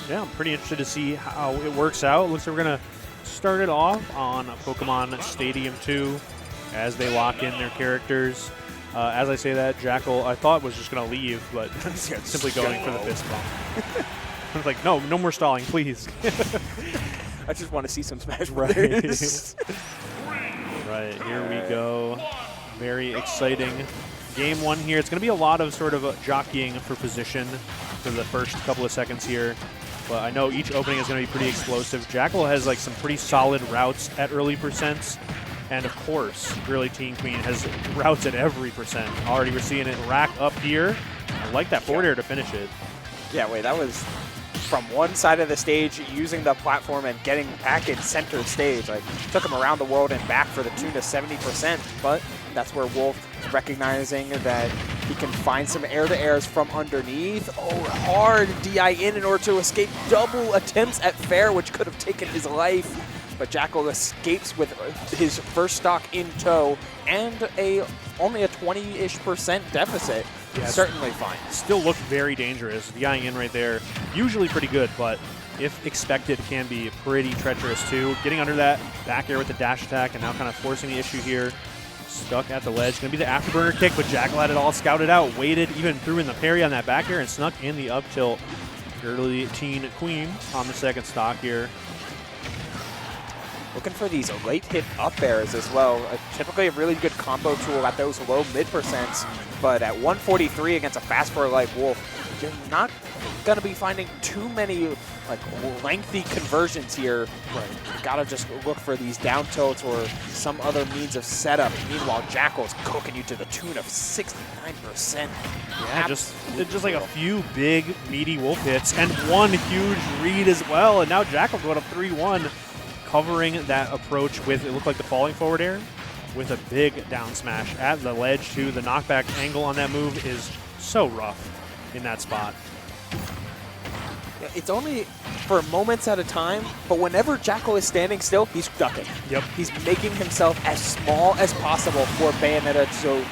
Yeah, I'm pretty interested to see how it works out. Looks like we're going to start it off on Pokemon Stadium 2 as they lock in their characters. As I say that, Jakal, I thought was just going to leave, but simply going for the fist bump. I was like, no more stalling, please. I just want to see some Smash Brothers. Right, here we go. Very exciting game one here. It's going to be a lot of sort of jockeying for position for the first couple of seconds here. But I know each opening is going to be pretty explosive. Jakal has like some pretty solid routes at early percents. And of course, GrlyTeenQueen has routes at every percent. Already we're seeing it rack up here. I like that forward air to finish it. Yeah, wait, that was from one side of the stage using the platform and getting back in center stage. Like, took him around the world and back for the tune of 70%. But that's where Wolf, recognizing that he can find some air-to-airs from underneath. Oh, hard DI in order to escape double attempts at fair, which could have taken his life. But Jakal escapes with his first stock in tow and only a 20-ish% deficit. Yeah, certainly fine. Still looked very dangerous. DIing in right there, usually pretty good, but if expected, can be pretty treacherous too. Getting under that back air with the dash attack and now kind of forcing the issue here. Stuck at the ledge. Going to be the afterburner kick, but Jakal had it all scouted out, waited, even threw in the parry on that back air and snuck in the up tilt. GrlyTeenQueen on the second stock here. Looking for these late hit up airs as well. Typically a really good combo tool at those low mid percents, but at 143 against a fast forward like Wolf, you're not going to be finding too many like lengthy conversions here. Right. You got to just look for these down tilts or some other means of setup. Meanwhile, Jakal's cooking you to the tune of 69%. Yeah, just like a few big meaty Wolf hits and one huge read as well, and now Jakal going up 3-1. Covering that approach with, it looked like the falling forward air, with a big down smash at the ledge too. The knockback angle on that move is so rough in that spot. It's only for moments at a time, but whenever Jakal is standing still, he's ducking. Yep. He's making himself as small as possible for Bayonetta, so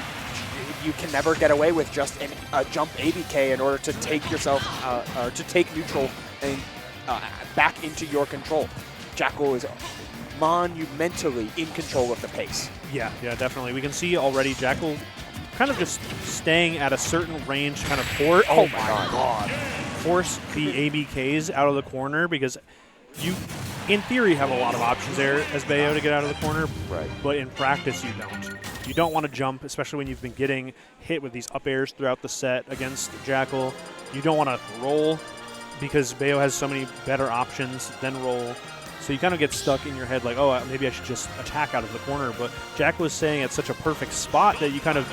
you can never get away with just a jump ABK in order to take yourself, or to take neutral and back into your control. Jakal is monumentally in control of the pace. Yeah, definitely. We can see already Jakal kind of just staying at a certain range, kind of force. Oh my God. Force the ABKs out of the corner because you, in theory, have a lot of options there as Bayo to get out of the corner. Right. But in practice, you don't. You don't want to jump, especially when you've been getting hit with these up airs throughout the set against Jakal. You don't want to roll because Bayo has so many better options than roll. So you kind of get stuck in your head like, oh, maybe I should just attack out of the corner. But Jakal was saying it's such a perfect spot that you kind of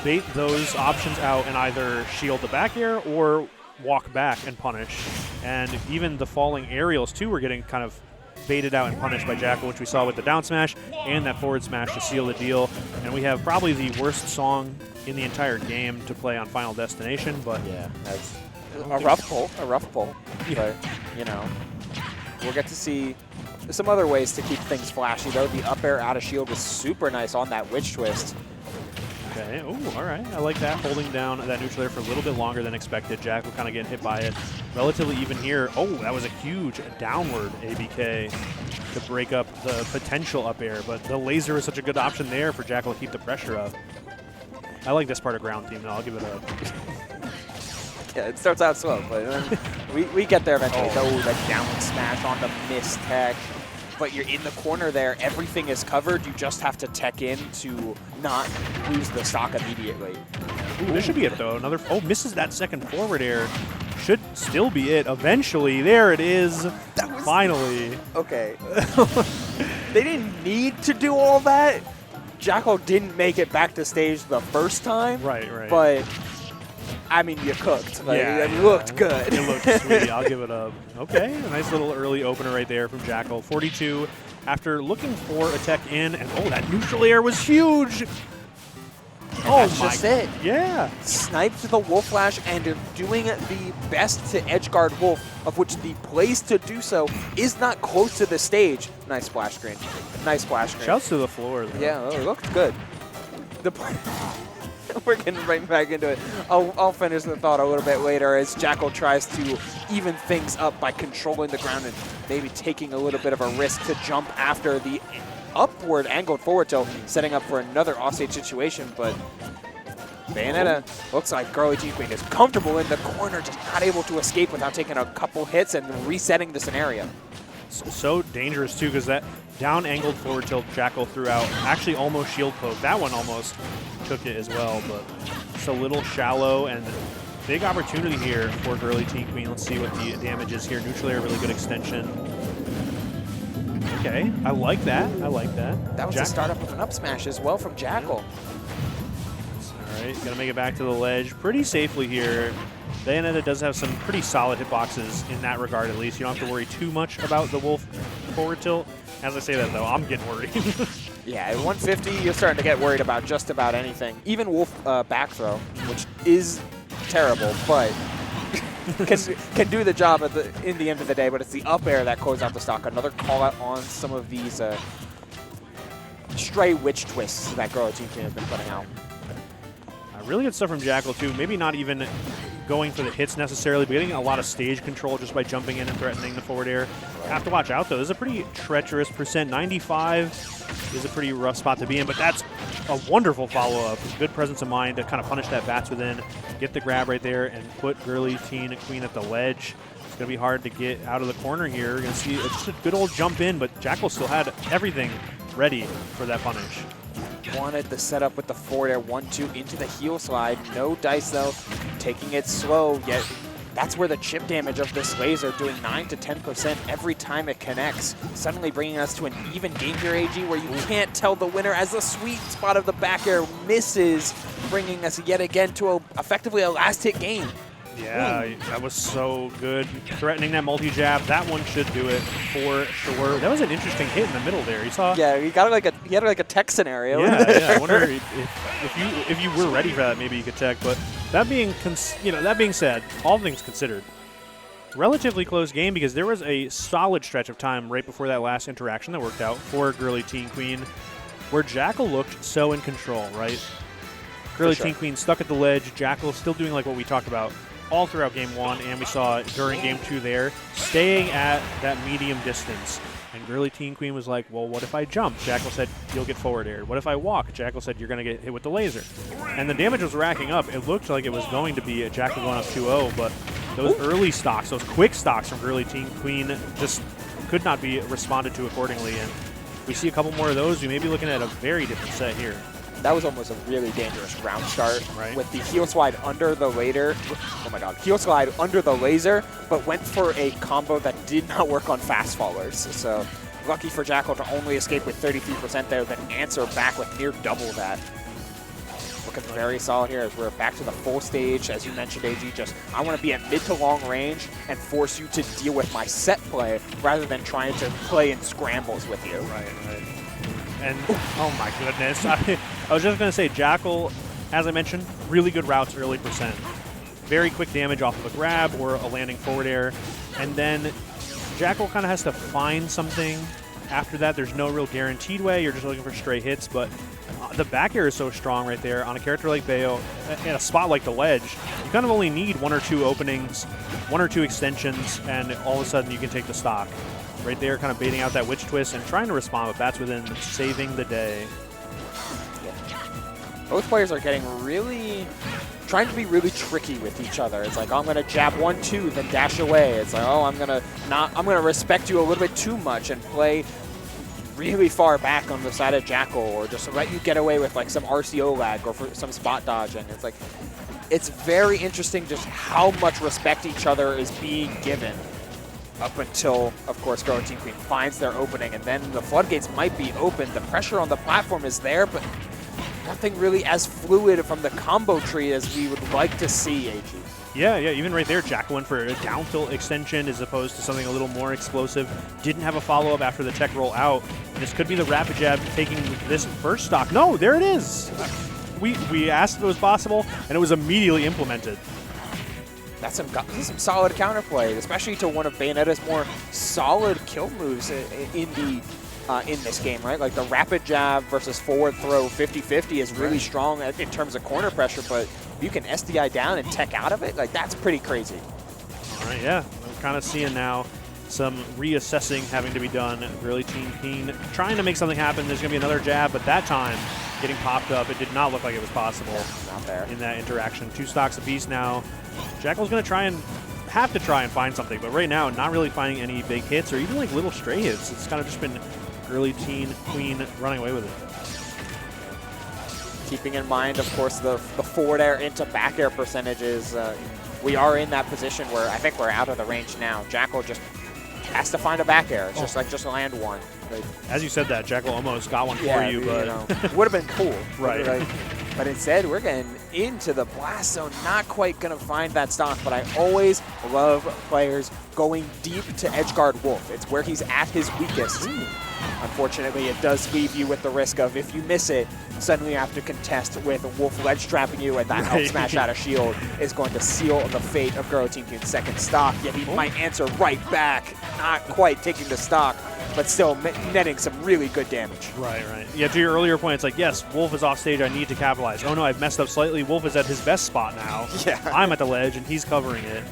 bait those options out and either shield the back air or walk back and punish. And even the falling aerials, too, were getting kind of baited out and punished by Jakal, which we saw with the down smash and that forward smash to seal the deal. And we have probably the worst song in the entire game to play on Final Destination. But yeah, that's a rough pull. Yeah. But, you know. We'll get to see some other ways to keep things flashy, though. The up air out of shield was super nice on that witch twist. Okay, all right. I like that. Holding down that neutral air for a little bit longer than expected. Jakal kind of getting hit by it. Relatively even here. Oh, that was a huge downward ABK to break up the potential up air, but the laser is such a good option there for Jakal to keep the pressure up. I like this part of ground team, though. I'll give it a... Yeah, it starts out slow, but we get there eventually. Oh, that downward smash on the miss tech. But you're in the corner there. Everything is covered. You just have to tech in to not lose the stock immediately. Ooh, this should be it, though. Another... Oh, misses that second forward air. Should still be it eventually. There it is. Finally. Okay. They didn't need to do all that. Jakal didn't make it back to stage the first time. Right. But... I mean, you cooked. Like, yeah, it looked good. It looked sweet. I'll give it a okay. A nice little early opener right there from Jakal. 42 after looking for a tech in, and oh, that neutral air was huge. That's just it. Yeah. Sniped the Wolf Flash and doing the best to edgeguard Wolf, of which the place to do so is not close to the stage. Nice splash screen. Nice splash screen. Shouts to the floor, though. Yeah, it looked good. We're getting right back into it. I'll finish the thought a little bit later as Jakal tries to even things up by controlling the ground and maybe taking a little bit of a risk to jump after the upward angled forward tilt, setting up for another offstage situation. But Bayonetta looks like GrlyTeenQueen is comfortable in the corner, just not able to escape without taking a couple hits and resetting the scenario. So dangerous, too, because that down-angled forward tilt Jakal threw out actually almost shield poke. That one almost took it as well, but it's a little shallow and big opportunity here for GrlyTeenQueen. Let's see what the damage is here. Neutral air, really good extension. Okay, I like that. I like that. That was a startup with an up smash as well from Jakal. All right, gonna make it back to the ledge pretty safely here. Bayonetta does have some pretty solid hitboxes in that regard, at least. You don't have to worry too much about the Wolf forward tilt. As I say that, though, I'm getting worried. Yeah, at 150, you're starting to get worried about just about anything. Even Wolf back throw, which is terrible, but can do the job in the end of the day. But it's the up air that closes out the stock. Another call out on some of these stray witch twists that GrlyTeenQueen has been putting out. Really good stuff from Jakal, too. Maybe not even going for the hits necessarily, but getting a lot of stage control just by jumping in and threatening the forward air. Have to watch out, though. This is a pretty treacherous percent. 95 is a pretty rough spot to be in, but that's a wonderful follow-up. Good presence of mind to kind of punish that bats within, get the grab right there, and put GrlyTeenQueen at the ledge. It's going to be hard to get out of the corner here. We're going to see just a good old jump in, but Jakal still had everything ready for that punish. Wanted the setup with the forward air 1-2 into the heel slide. No dice though, taking it slow, yet that's where the chip damage of this laser doing 9 to 10% every time it connects. Suddenly bringing us to an even game here, AG, where you can't tell the winner as the sweet spot of the back air misses, bringing us yet again to effectively a last hit game. Yeah, that was so good. Threatening that multi-jab, that one should do it for sure. That was an interesting hit in the middle there. You saw? Yeah, he got he had like a tech scenario. Yeah. I wonder if you were ready for that, maybe you could tech. But that being said, all things considered, relatively close game because there was a solid stretch of time right before that last interaction that worked out for GrlyTeenQueen, where Jakal looked so in control, right? GrlyTeenQueen stuck at the ledge. Jakal still doing like what we talked about all throughout game one, and we saw during game two there, staying at that medium distance. And GrlyTeenQueen was like, well, what if I jump? Jakal said, you'll get forward aired. What if I walk? Jakal said, you're going to get hit with the laser. And the damage was racking up. It looked like it was going to be a Jakal going up 2-0, but those early stocks, those quick stocks from GrlyTeenQueen just could not be responded to accordingly. And if we see a couple more of those, we may be looking at a very different set here. That was almost a really dangerous round start, right? With the heel slide under the laser. Oh my god, heel slide under the laser, but went for a combo that did not work on fast fallers. So lucky for Jakal to only escape with 33% there, then answer back with near double that. Looking very solid here as we're back to the full stage. As you mentioned, AG, just I want to be at mid to long range and force you to deal with my set play rather than trying to play in scrambles with you. Right. And, oh my goodness, I was just going to say, Jakal, as I mentioned, really good routes early percent. Very quick damage off of a grab or a landing forward air. And then Jakal kind of has to find something after that. There's no real guaranteed way. You're just looking for stray hits. But the back air is so strong right there. On a character like Bayo, in a spot like the ledge, you kind of only need 1 or 2 openings, 1 or 2 extensions, and all of a sudden you can take the stock. Right there, kind of baiting out that witch twist and trying to respond with bats within, saving the day. Yeah. Both players are getting trying to be really tricky with each other. It's like, oh, I'm going to jab 1-2, then dash away. It's like, oh, I'm going to respect you a little bit too much and play really far back on the side of Jakal, or just let you get away with like some RCO lag or for some spot dodging. It's like, it's very interesting just how much respect each other is being given. Up until, of course, GrlyTeenQueen finds their opening, and then the floodgates might be open. The pressure on the platform is there, but nothing really as fluid from the combo tree as we would like to see, AG. Yeah, even right there, Jakal went for a down tilt extension as opposed to something a little more explosive. Didn't have a follow-up after the tech roll out. And this could be the rapid jab taking this first stock. No, there it is. We asked if it was possible, and it was immediately implemented. That's some solid counterplay, especially to one of Bayonetta's more solid kill moves in the in this game, right? Like the rapid jab versus forward throw 50-50 is really strong in terms of corner pressure, but if you can SDI down and tech out of it, like that's pretty crazy. All right, yeah. I'm kind of seeing now some reassessing having to be done. GrlyTeenQueen trying to make something happen. There's going to be another jab, but that time getting popped up. It did not look like it was possible Not there. in that interaction. 2 stocks apiece now. Jakal's going to have to try and find something, but right now not really finding any big hits or even like little stray hits. It's kind of just been GrlyTeenQueen running away with it. Keeping in mind, of course, the forward air into back air percentages, we are in that position where I think we're out of the range now. Jakal just has to find a back air. It's just land one. Like, as you said that, Jakal almost got one for you, but would have been cool. Right. But instead, we're getting into the blast zone. Not quite going to find that stock, but I always love players going deep to edge guard Wolf. It's where he's at his weakest. Unfortunately, it does leave you with the risk of, if you miss it, suddenly you have to contest with Wolf ledge trapping you, and that help smash out of shield is going to seal the fate of GrlyTeenQueen's second stock. Yet he might answer right back, not quite taking the stock, but still netting some really good damage. Right. Yeah, to your earlier point, it's like, yes, Wolf is off stage, I need to capitalize. Oh no, I've messed up slightly. Wolf is at his best spot now. Yeah. I'm at the ledge, and he's covering it.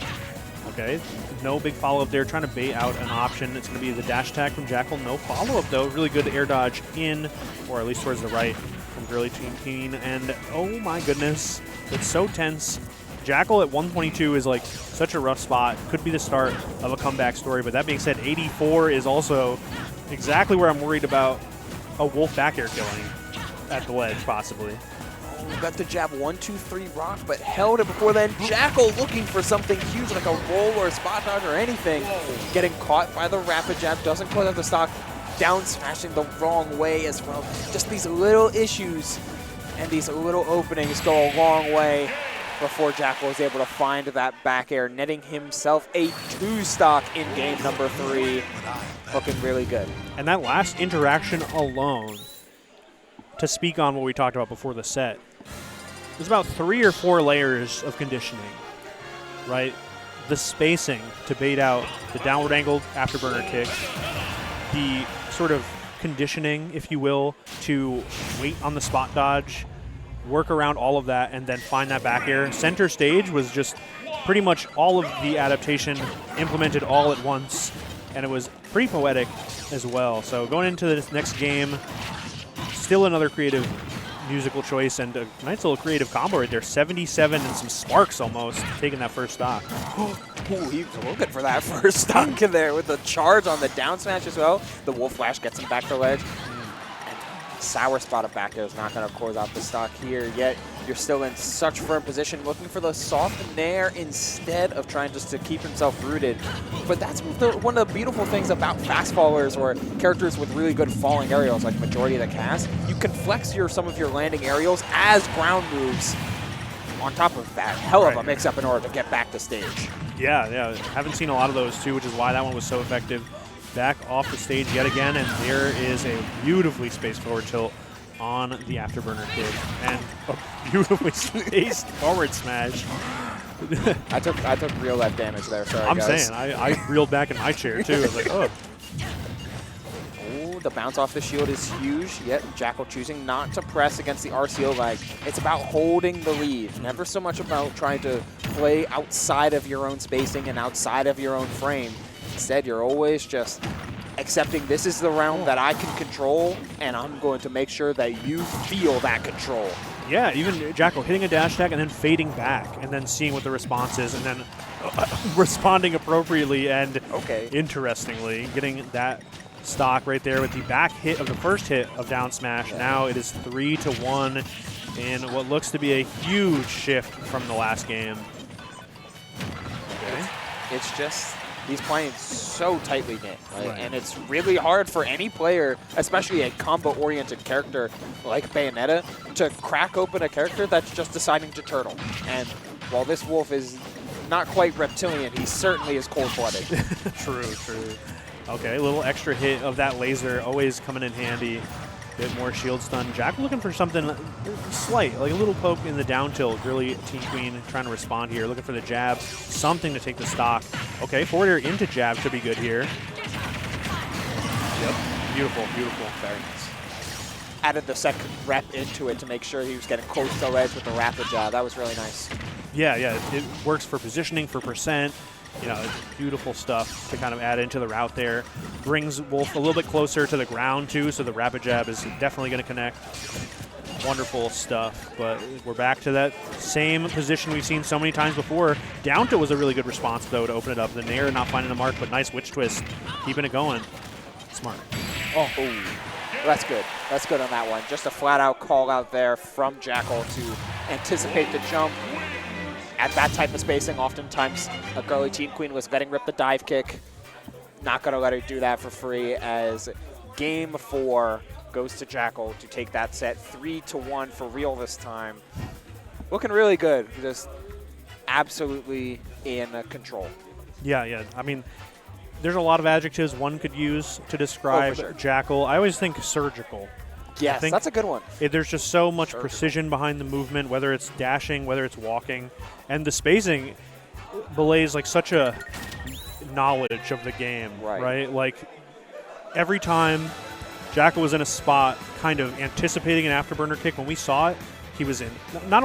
Okay, no big follow-up there, trying to bait out an option. It's going to be the dash attack from Jakal. No follow-up, though. Really good air dodge in, or at least towards the right from GrlyTeenQueen. And, oh my goodness, it's so tense. Jakal at 122 is, like, such a rough spot. Could be the start of a comeback story. But that being said, 84 is also exactly where I'm worried about a Wolf back air killing at the ledge, possibly. Got the jab 1-2-3 rock, but held it before then. Jakal looking for something huge like a roll or a spot dodge or anything. Getting caught by the rapid jab, doesn't close out the stock. Down smashing the wrong way as well. Just these little issues and these little openings go a long way before Jakal is able to find that back air, netting himself a 2 stock in game number 3. Looking really good. And that last interaction alone, to speak on what we talked about before the set, there's about 3 or 4 layers of conditioning, right? The spacing to bait out the downward angled afterburner kick, the sort of conditioning, if you will, to wait on the spot dodge, work around all of that, and then find that back air. Center stage was just pretty much all of the adaptation implemented all at once, and it was pretty poetic as well. So going into this next game, still another creative musical choice and a nice little creative combo right there. 77 and some sparks almost, taking that first stock. Ooh, he was looking for that first stock in there with the charge on the down smash as well. The Wolf Flash gets him back to ledge. And sour spot of back there is not going to close out the stock here, yet you're still in such firm position, looking for the soft nair instead of trying just to keep himself rooted. But that's one of the beautiful things about fast fallers or characters with really good falling aerials, like majority of the cast. You can flex some of your landing aerials as ground moves on top of that. Hell of a mix-up in order to get back to stage. Yeah. Haven't seen a lot of those too, which is why that one was so effective. Back off the stage yet again, and there is a beautifully spaced forward tilt on the afterburner kick, and a beautifully spaced forward smash. I took real life damage there, sorry I'm guys. saying, I reeled back in my chair too. I was like, oh. Ooh, the bounce off the shield is huge, yet Jakal choosing not to press against the RCO leg. It's about holding the lead, never so much about trying to play outside of your own spacing and outside of your own frame. Instead, you're always just accepting this is the round that I can control, and I'm going to make sure that you feel that control. Yeah, even Jakal hitting a dash attack and then fading back and then seeing what the response is and then responding appropriately and interestingly getting that stock right there with the back hit of the first hit of down smash. Now it is 3-1 in what looks to be a huge shift from the last game. Okay. It's just he's playing so tightly knit, right? And it's really hard for any player, especially a combo-oriented character like Bayonetta, to crack open a character that's just deciding to turtle. And while this Wolf is not quite reptilian, he certainly is cold-blooded. True. Okay, a little extra hit of that laser, always coming in handy. Bit more shield stun. Jakal looking for something slight, like a little poke in the down tilt. GrlyTeenQueen trying to respond here, looking for the jab, something to take the stock. Okay, forward air into jab should be good here. Yep. Beautiful, beautiful. Very nice. Added the second rep into it to make sure he was getting close to the ledge with the rapid jab. That was really nice. Yeah, yeah. It works for positioning, for percent. You know, it's beautiful stuff to kind of add into the route there. Brings Wolf a little bit closer to the ground, too, so the rapid jab is definitely going to connect. Wonderful stuff. But we're back to that same position we've seen so many times before. Down tilt was a really good response, though, to open it up. The Nair not finding the mark, but nice witch twist. Keeping it going. Smart. Oh, that's good. That's good on that one. Just a flat-out call out there from Jakal to anticipate the jump. At that type of spacing, oftentimes a GrlyTeenQueen was letting rip the dive kick. Not going to let her do that for free, as game 4 goes to Jakal to take that set 3-1 for real this time. Looking really good. Just absolutely in control. Yeah, yeah. I mean, there's a lot of adjectives one could use to describe Jakal. I always think surgical. Yes, that's a good one. There's just so much precision behind the movement, whether it's dashing, whether it's walking. And the spacing belays like such a knowledge of the game, right? Like every time Jakal was in a spot kind of anticipating an afterburner kick, when we saw it, he was in. Not